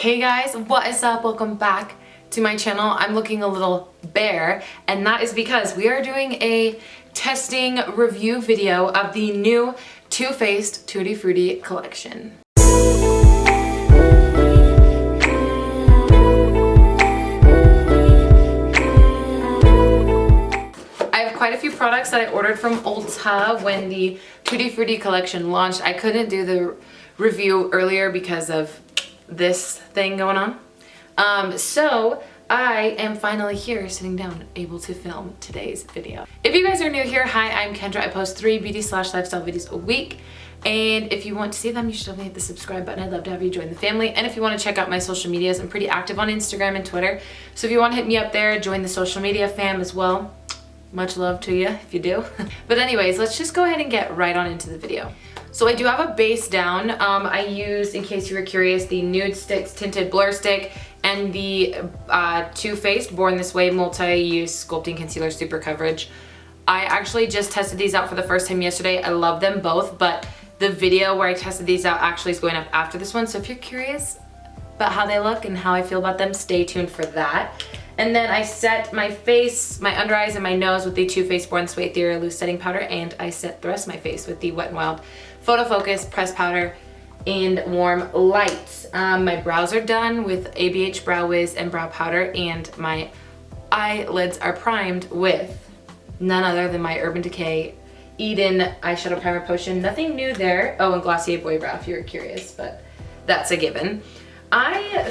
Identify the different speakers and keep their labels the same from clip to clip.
Speaker 1: Hey guys, what is up? Welcome back to my channel. I'm looking a little bare, and that is because we are doing a testing review video of the new Too Faced Tutti Frutti collection. I have quite a few products that I ordered from Ulta when the Tutti Frutti collection launched. I couldn't do the review earlier because of this thing going on. So I am finally here sitting down able to film today's video. If you guys are new here, hi, I'm Kendra. I post 3 beauty/lifestyle videos a week, and if you want to see them, you should definitely hit the subscribe button. I'd love to have you join the family. And if you want to check out my social medias, I'm pretty active on Instagram and Twitter, so if you want to hit me up there, join the social media fam as well. Much love to you if you do. But anyways, let's just go ahead and get right on into the video. So I do have a base down. I used, in case you were curious, the Nude Sticks Tinted Blur Stick and the Too Faced Born This Way Multi-Use Sculpting Concealer Super Coverage. I actually just tested these out for the first time yesterday. I love them both, but the video where I tested these out actually is going up after this one. So if you're curious about how they look and how I feel about them, stay tuned for that. And then I set my face, my under eyes, and my nose with the Too Faced Born This Way Ethereal Loose Setting Powder, and I set the rest of my face with the Wet n Wild Photo Focus Pressed Powder and Warm Light. My brows are done with ABH Brow Wiz and Brow Powder, and my eyelids are primed with none other than my Urban Decay Eden Eyeshadow Primer Potion. Nothing new there. Oh, and Glossier Boy Brow if you were curious, but that's a given. I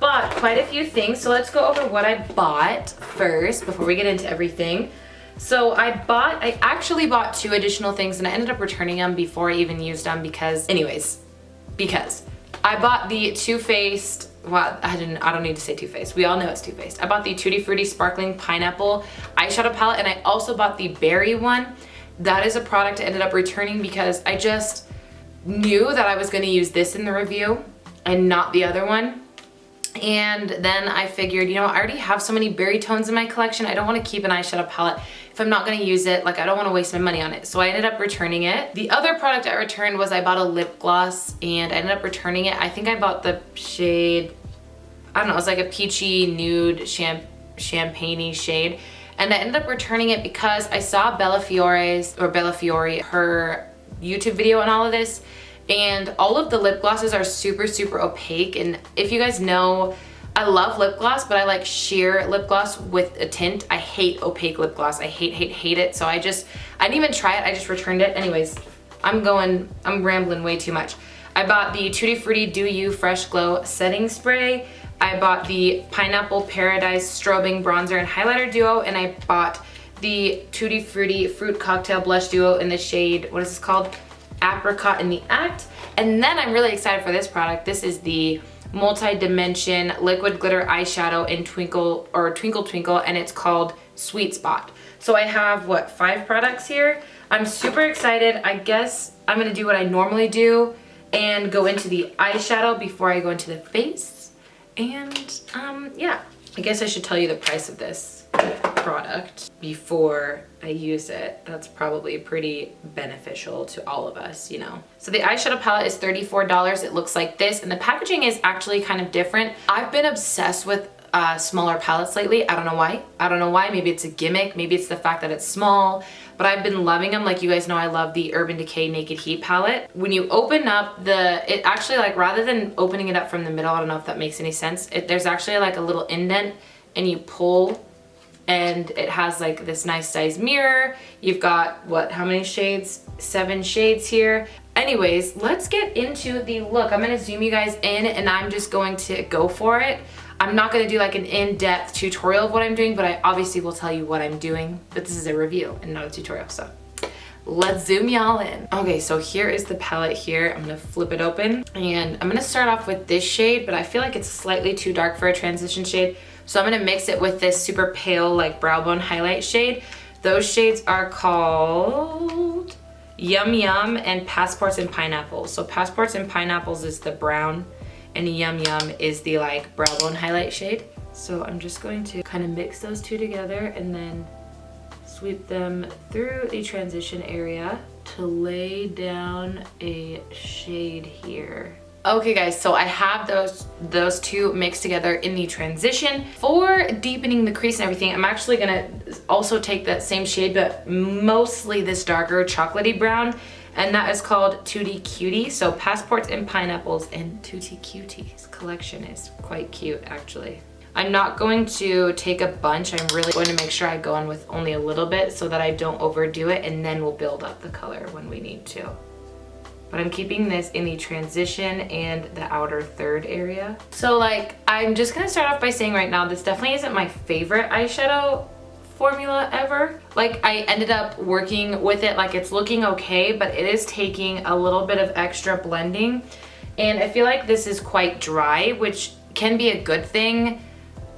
Speaker 1: bought quite a few things, so let's go over what I bought first before we get into everything. So I actually bought 2 additional things, and I ended up returning them before I even used them because I bought the Too Faced, well, I don't need to say Too Faced, we all know it's Too Faced. I bought the Tutti Frutti Sparkling Pineapple Eyeshadow Palette, and I also bought the Berry one. That is a product I ended up returning because I just knew that I was going to use this in the review and not the other one. And then I figured, you know, I already have so many berry tones in my collection. I don't want to keep an eyeshadow palette if I'm not going to use it. Like, I don't want to waste my money on it. So I ended up returning it. The other product I returned was I bought a lip gloss, and I ended up returning it. I think I bought the shade, I don't know, it was like a peachy nude champagne-y shade. And I ended up returning it because I saw Bella Fiore, her YouTube video on all of this. And all of the lip glosses are super, super opaque. And if you guys know, I love lip gloss, but I like sheer lip gloss with a tint. I hate opaque lip gloss. I hate it. So I didn't even try it. I just returned it. Anyways, I'm rambling way too much. I bought the Tutti Frutti Do You Fresh Glow Setting Spray. I bought the Pineapple Paradise Strobing Bronzer and Highlighter Duo. And I bought the Tutti Frutti Fruit Cocktail Blush Duo in the shade, what is this called? Apricot in the Act. And then I'm really excited for this product. This is the multi-dimension liquid glitter eyeshadow in Twinkle Twinkle, and it's called Sweet Spot. So I have, what, 5 products here. I'm super excited. I guess I'm gonna do what I normally do and go into the eyeshadow before I go into the face. And yeah, I guess I should tell you the price of this product before I use it. That's probably pretty beneficial to all of us, you know. So the eyeshadow palette is $34. It looks like this, and the packaging is actually kind of different. I've been obsessed with smaller palettes lately. I don't know why. Maybe it's a gimmick. Maybe it's the fact that it's small, but I've been loving them. Like, you guys know I love the Urban Decay Naked Heat palette. When you open up it actually, like, rather than opening it up from the middle, I don't know if that makes any sense. There's actually like a little indent, and you pull, and it has like this nice size mirror. You've got, what, how many shades? 7 shades here. Anyways, let's get into the look. I'm gonna zoom you guys in, and I'm just going to go for it. I'm not gonna do like an in-depth tutorial of what I'm doing, but I obviously will tell you what I'm doing. But this is a review and not a tutorial, so let's zoom y'all in. Okay, so here is the palette here. I'm gonna flip it open, and I'm gonna start off with this shade, but I feel like it's slightly too dark for a transition shade. So I'm gonna mix it with this super pale, like, brow bone highlight shade. Those shades are called Yum Yum and Passports and Pineapples. So Passports and Pineapples is the brown, and Yum Yum is the, like, brow bone highlight shade. So I'm just going to kind of mix those two together and then sweep them through the transition area to lay down a shade here. Okay guys, so I have those two mixed together in the transition. For deepening the crease and everything, I'm actually gonna also take that same shade, but mostly this darker chocolatey brown, and that is called Tutti Cutie. So Passports and Pineapples and Tutti Cuties collection is quite cute actually. I'm not going to take a bunch. I'm really going to make sure I go in with only a little bit so that I don't overdo it, and then we'll build up the color when we need to. But I'm keeping this in the transition and the outer third area. So like, I'm just gonna start off by saying right now, this definitely isn't my favorite eyeshadow formula ever. Like, I ended up working with it, like it's looking okay, but it is taking a little bit of extra blending. And I feel like this is quite dry, which can be a good thing.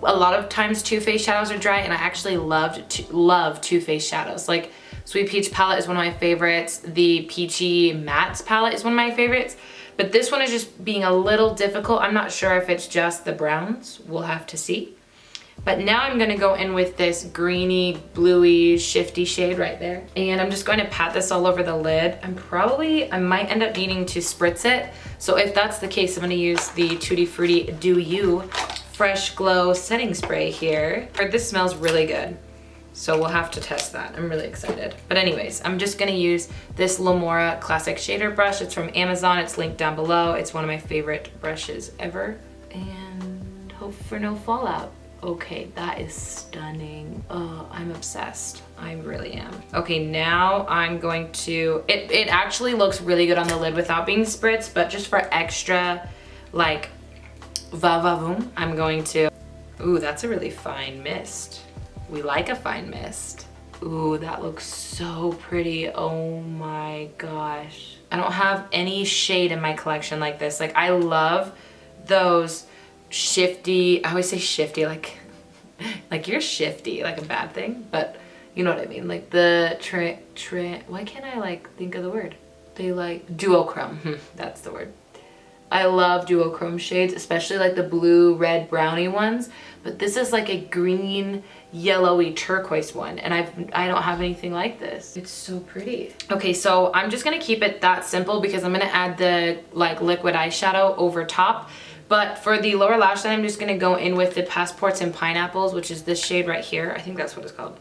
Speaker 1: A lot of times Too Faced shadows are dry, and I actually love Too Faced shadows. Like, Sweet Peach palette is one of my favorites. The Peachy Mattes palette is one of my favorites. But this one is just being a little difficult. I'm not sure if it's just the browns. We'll have to see. But now I'm gonna go in with this greeny, bluey, shifty shade right there. And I'm just going to pat this all over the lid. I might end up needing to spritz it. So if that's the case, I'm gonna use the Tutti Frutti Do You Fresh Glow setting spray here. This smells really good. So we'll have to test that. I'm really excited. But anyways, I'm just gonna use this Lamora Classic Shader brush. It's from Amazon. It's linked down below. It's one of my favorite brushes ever. And hope for no fallout. Okay, that is stunning. Oh, I'm obsessed. I really am. Okay, now I'm going to, it actually looks really good on the lid without being spritzed, but just for extra, like, va-va-voom, I'm going to, ooh, that's a really fine mist. We like a fine mist. Ooh, that looks so pretty. Oh my gosh. I don't have any shade in my collection like this. Like, I love those shifty, I always say shifty, like you're shifty, like a bad thing, but you know what I mean. Like the why can't I like think of the word? They like duochrome, that's the word. I love duochrome shades, especially like the blue, red, browny ones. But this is like a green, yellowy turquoise one, and I don't have anything like this. It's so pretty. Okay, so I'm just gonna keep it that simple because I'm gonna add the like liquid eyeshadow over top. But for the lower lash line, I'm just gonna go in with the Passports and Pineapples, which is this shade right here. I think that's what it's called.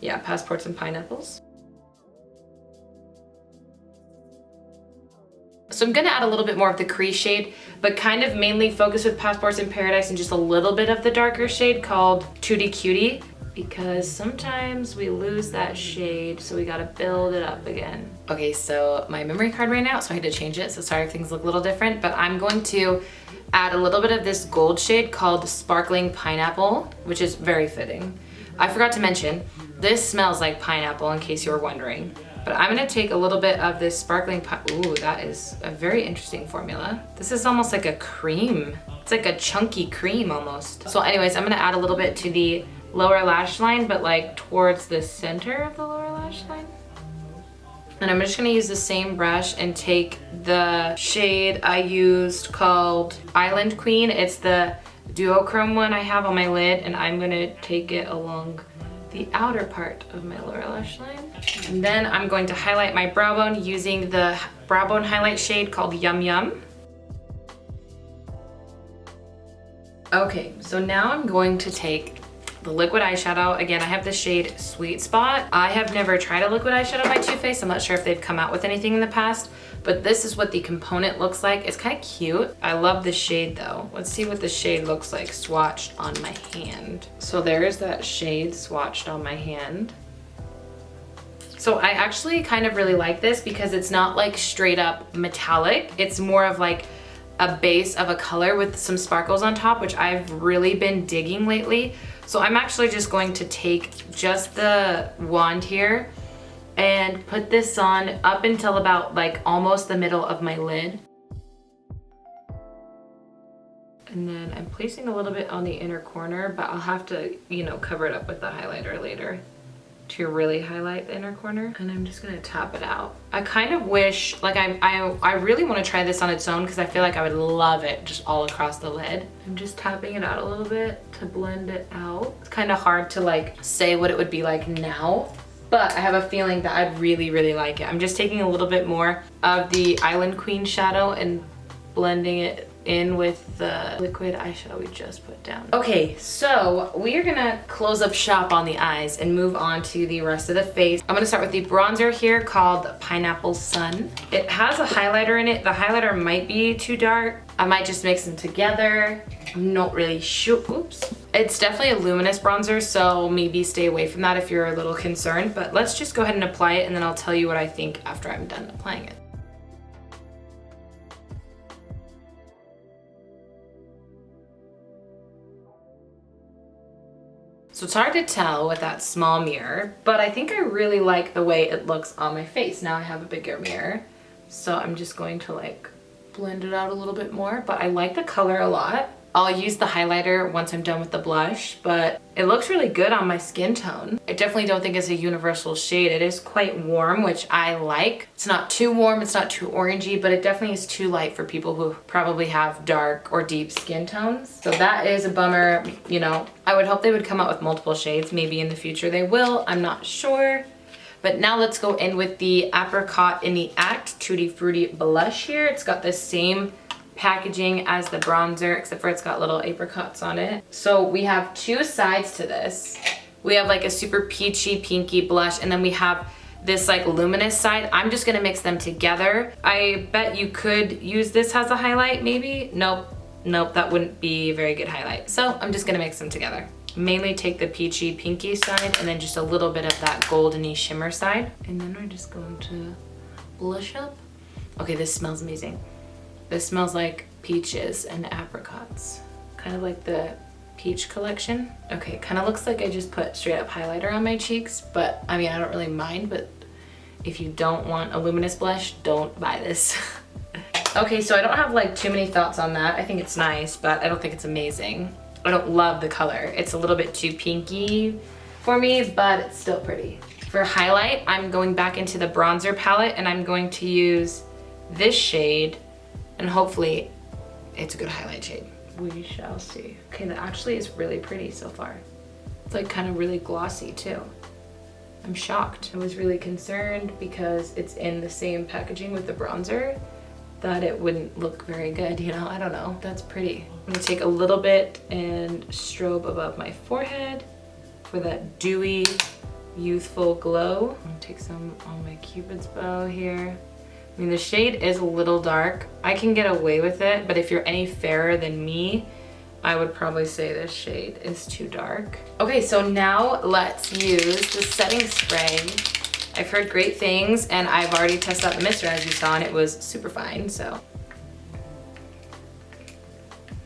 Speaker 1: Yeah, Passports and Pineapples. So I'm gonna add a little bit more of the crease shade, but kind of mainly focus with Passports in Paradise and just a little bit of the darker shade called Tutti Cutie, because sometimes we lose that shade, so we gotta build it up again. Okay, so my memory card ran out, so I had to change it, so sorry if things look a little different, but I'm going to add a little bit of this gold shade called Sparkling Pineapple, which is very fitting. I forgot to mention, this smells like pineapple in case you were wondering. But I'm gonna take a little bit of this sparkling ooh, that is a very interesting formula. This is almost like a cream. It's like a chunky cream almost. So anyways, I'm gonna add a little bit to the lower lash line, but like towards the center of the lower lash line. And I'm just gonna use the same brush and take the shade I used called Island Queen. It's the duochrome one I have on my lid, and I'm gonna take it along the outer part of my lower lash line. And then I'm going to highlight my brow bone using the brow bone highlight shade called Yum Yum. Okay, so now I'm going to take the liquid eyeshadow. Again, I have the shade Sweet Spot. I have never tried a liquid eyeshadow by Too Faced. I'm not sure if they've come out with anything in the past, but this is what the component looks like. It's kind of cute. I love the shade though. Let's see what the shade looks like swatched on my hand. So there's that shade swatched on my hand. So I actually kind of really like this because it's not like straight up metallic. It's more of like a base of a color with some sparkles on top, which I've really been digging lately. So I'm actually just going to take just the wand here and put this on up until about like almost the middle of my lid. And then I'm placing a little bit on the inner corner, but I'll have to, you know, cover it up with the highlighter later to really highlight the inner corner. And I'm just gonna tap it out. I kind of wish, like I really wanna try this on its own because I feel like I would love it just all across the lid. I'm just tapping it out a little bit to blend it out. It's kind of hard to like say what it would be like now, but I have a feeling that I'd really, really like it. I'm just taking a little bit more of the Island Queen shadow and blending it in with the liquid eyeshadow we just put down. Okay, so we are gonna close up shop on the eyes and move on to the rest of the face. I'm gonna start with the bronzer here called Pineapple Sun. It has a highlighter in it. The highlighter might be too dark. I might just mix them together. I'm not really sure. Oops. It's definitely a luminous bronzer, so maybe stay away from that if you're a little concerned, but let's just go ahead and apply it and then I'll tell you what I think after I'm done applying it. So it's hard to tell with that small mirror, but I think I really like the way it looks on my face. Now I have a bigger mirror, so I'm just going to like blend it out a little bit more, but I like the color a lot. I'll use the highlighter once I'm done with the blush, but it looks really good on my skin tone. I definitely don't think it's a universal shade. It is quite warm, which I like. It's not too warm, it's not too orangey, but it definitely is too light for people who probably have dark or deep skin tones. So that is a bummer, you know. I would hope they would come out with multiple shades. Maybe in the future they will, I'm not sure. But now let's go in with the Apricot in the Act Tutti Frutti blush here. It's got the same packaging as the bronzer, except for it's got little apricots on it. So we have two sides to this. We have like a super peachy pinky blush, and then we have this like luminous side. I'm just gonna mix them together. I bet you could use this as a highlight maybe. Nope, that wouldn't be a very good highlight. So I'm just gonna mix them together. Mainly take the peachy pinky side and then just a little bit of that goldeny shimmer side. And then we're just going to blush up. Okay, this smells amazing. This smells like peaches and apricots. Kind of like the peach collection. Okay, kind of looks like I just put straight up highlighter on my cheeks, but I mean, I don't really mind, but if you don't want a luminous blush, don't buy this. Okay, so I don't have like too many thoughts on that. I think it's nice, but I don't think it's amazing. I don't love the color. It's a little bit too pinky for me, but it's still pretty. For highlight, I'm going back into the bronzer palette and I'm going to use this shade, and hopefully it's a good highlight shade. We shall see. Okay, that actually is really pretty so far. It's like kind of really glossy too. I'm shocked. I was really concerned because it's in the same packaging with the bronzer that it wouldn't look very good, you know? I don't know. That's pretty. I'm gonna take a little bit and strobe above my forehead for that dewy, youthful glow. I'm gonna take some on my Cupid's bow here. I mean, the shade is a little dark. I can get away with it, but if you're any fairer than me, I would probably say this shade is too dark. Okay, so now let's use the setting spray. I've heard great things, and I've already tested out the mister as you saw, and it was super fine, so.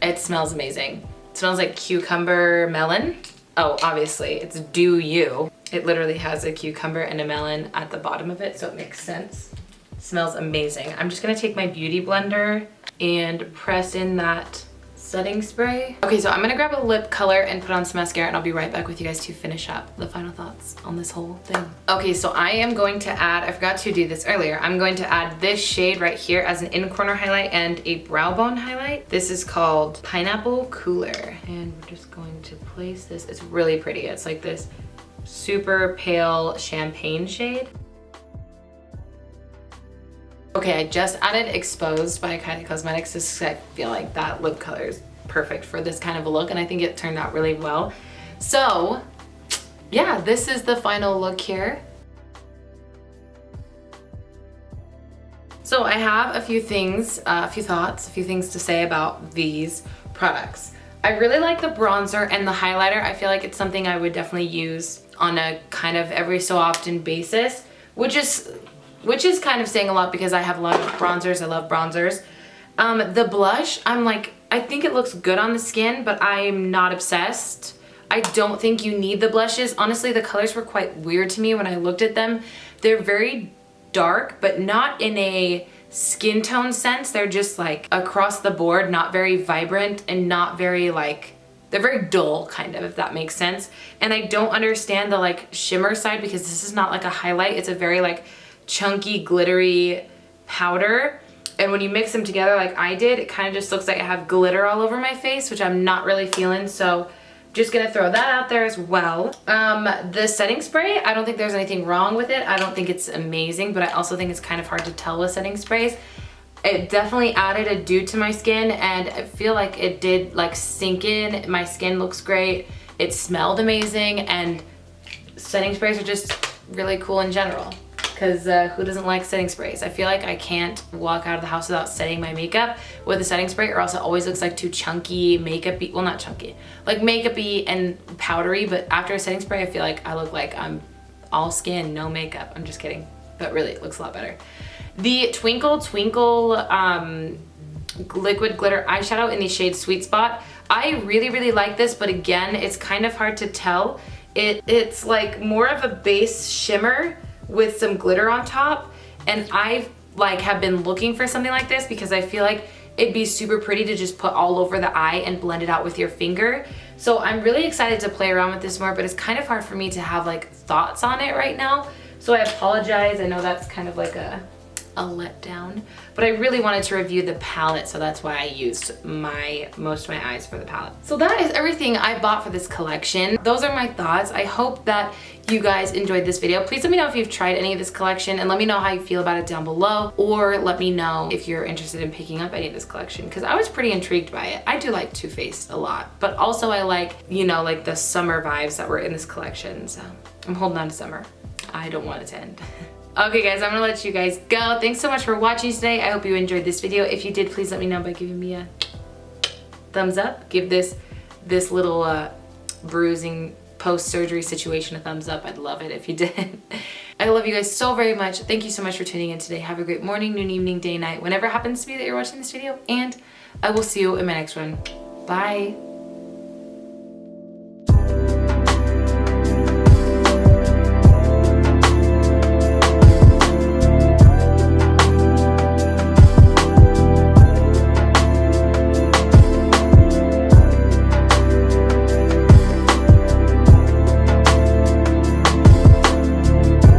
Speaker 1: It smells amazing. It smells like cucumber melon. Oh, obviously, it's Do You. It literally has a cucumber and a melon at the bottom of it, so it makes sense. It smells amazing. I'm just gonna take my beauty blender and press in that setting spray. Okay, so I'm gonna grab a lip color and put on some mascara, and I'll be right back with you guys to finish up the final thoughts on this whole thing. Okay, so I am going to add, I forgot to do this earlier, I'm going to add this shade right here as an in corner highlight and a brow bone highlight. This is called Pineapple Cooler, and we're just going to place this. It's really pretty. It's like this super pale champagne shade. Okay, I just added Exposed by Kylie Cosmetics because I feel like that lip color is perfect for this kind of a look, and I think it turned out really well. So yeah, this is the final look here. So I have a few things, a few thoughts, a few things to say about these products. I really like the bronzer and the highlighter. I feel like it's something I would definitely use on a kind of every so often basis, which is kind of saying a lot because I have a lot of bronzers. I love bronzers. The blush, I think it looks good on the skin, but I'm not obsessed. I don't think you need the blushes. Honestly, the colors were quite weird to me when I looked at them. They're very dark, but not in a skin tone sense. They're just like across the board, not very vibrant and not very like, they're very dull kind of, if that makes sense. And I don't understand the like shimmer side because this is not like a highlight. It's a very like chunky, glittery powder. And when you mix them together like I did, it kind of just looks like I have glitter all over my face, which I'm not really feeling. So just gonna throw that out there as well. The setting spray, I don't think there's anything wrong with it. I don't think it's amazing, but I also think it's kind of hard to tell with setting sprays. It definitely added a dew to my skin, and I feel like it did like sink in. My skin looks great. It smelled amazing, and setting sprays are just really cool in general. Because who doesn't like setting sprays? I feel like I can't walk out of the house without setting my makeup with a setting spray, or else it always looks like too chunky, makeup-y. Well, not chunky, like makeup-y and powdery, but after a setting spray, I feel like I look like I'm all skin, no makeup. I'm just kidding, but really it looks a lot better. The Twinkle Twinkle Liquid Glitter Eyeshadow in the shade Sweet Spot. I really like this, but again, it's kind of hard to tell. It's like more of a base shimmer with some glitter on top, and I like have been looking for something like this because I feel like it'd be super pretty to just put all over the eye and blend it out with your finger. So I'm really excited to play around with this more, but it's kind of hard for me to have like thoughts on it right now. So I apologize. I know that's kind of like a letdown, but I really wanted to review the palette, so that's why I used most of my eyes for the palette. So that is everything I bought for this collection. Those are my thoughts. I hope that you guys enjoyed this video. Please let me know if you've tried any of this collection, and let me know how you feel about it down below, or let me know if you're interested in picking up any of this collection, because I was pretty intrigued by it. I do like Too Faced a lot, but also I like, you know, like the summer vibes that were in this collection, so I'm holding on to summer. I don't want it to end. Okay guys, I'm gonna let you guys go. Thanks so much for watching today. I hope you enjoyed this video. If you did, please let me know by giving me a thumbs up. Give this little bruising post-surgery situation a thumbs up. I'd love it if you did. I love you guys so very much. Thank you so much for tuning in today. Have a great morning, noon, evening, day, night, whenever it happens to be that you're watching this video, and I will see you in my next one. Bye.